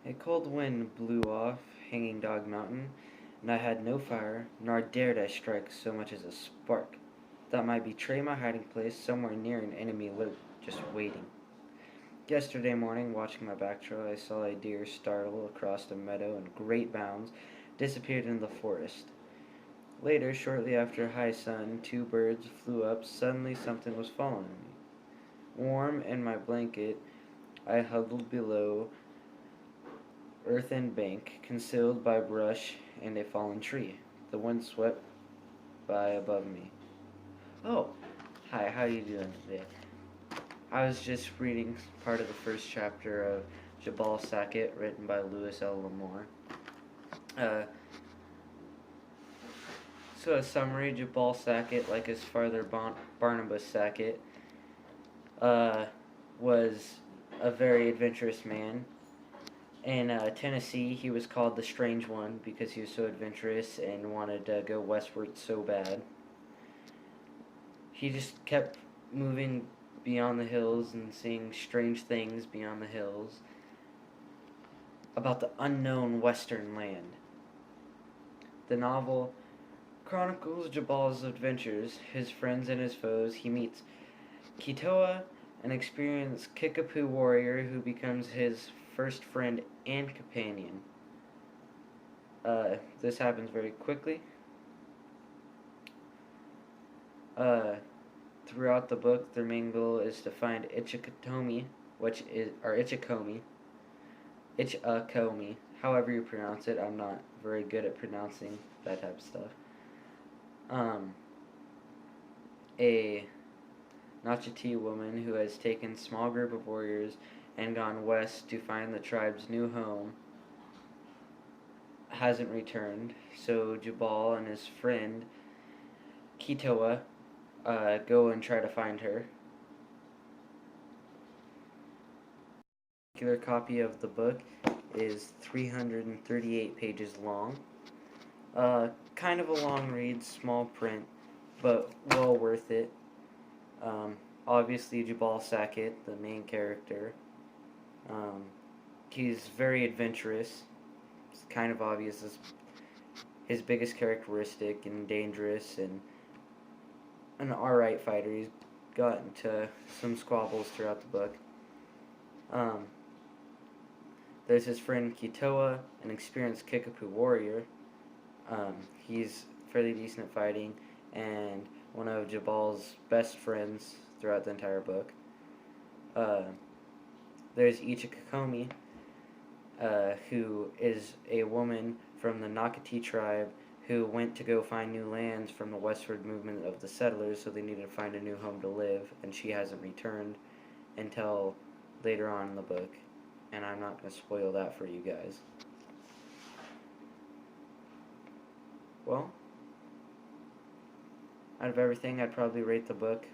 A cold wind blew off Hanging Dog Mountain, and I had no fire, nor dared I strike so much as a spark that might betray my hiding place somewhere near an enemy alert, just waiting. Yesterday morning, watching my back trail, I saw a deer startle across a meadow in great bounds, disappeared in the forest. Later, shortly after high sun, two birds flew up. Suddenly, something was following me. Warm in my blanket, I huddled below earthen bank, concealed by brush and a fallen tree. The wind swept by above me. Oh, hi, how are you doing today? I was just reading part of the first chapter of Jubal Sackett, written by Lewis L. Lamore. Uh, so a summary, Jubal Sackett, like his father Barnabas Sackett, uh, was a very adventurous man. In Tennessee, he was called the Strange One because he was so adventurous and wanted to go westward so bad. He just kept moving beyond the hills and seeing strange things beyond the hills about the unknown western land. The novel chronicles Jabal's adventures, his friends and his foes. He meets Kitoa, an experienced Kickapoo warrior who becomes his first friend and companion. This happens very quickly. Uh, Throughout the book, their main goal is to find Ichikomi, Ichikomi, however you pronounce it. I'm not very good at pronouncing that type of stuff. A Nachiti woman who has taken a small group of warriors and gone west to find the tribe's new home hasn't returned, so Jubal and his friend Kitoa go and try to find her. A particular copy of the book is 338 pages long. Kind of a long read, small print, but well worth it. Obviously, Jubal Sackett, the main character, he's very adventurous. It's kind of obvious as his biggest characteristic, and dangerous, and an alright fighter. He's got into some squabbles throughout the book. There's his friend Kitoa, an experienced Kickapoo warrior. He's fairly decent at fighting, and one of Jabal's best friends throughout the entire book. There's Ichikomi, who is a woman from the Nakati tribe who went to go find new lands from the westward movement of the settlers, so they needed to find a new home to live, and she hasn't returned until later on in the book, and I'm not going to spoil that for you guys. Well, out of everything, I'd probably rate the book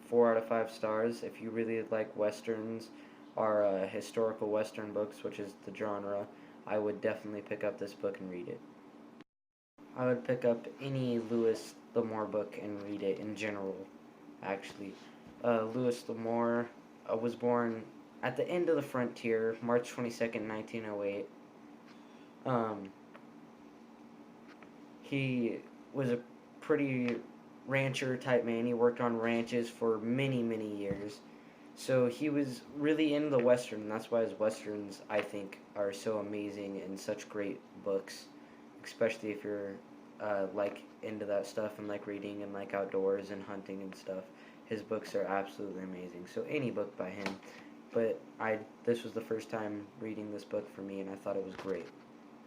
4 out of 5 stars. If you really like westerns or historical western books, which is the genre, I would definitely pick up this book and read it. I would pick up any Lewis Lamore book and read it in general, actually. Lewis Lamore was born at the end of the frontier, March 22nd, 1908. He was a pretty rancher type man. He worked on ranches for many, many years. So he was really into the Western, and that's why his Westerns, I think, are so amazing and such great books, especially if you're like into that stuff and like reading and like outdoors and hunting and stuff. His books are absolutely amazing. So any book by him. But this was the first time reading this book for me, and I thought it was great.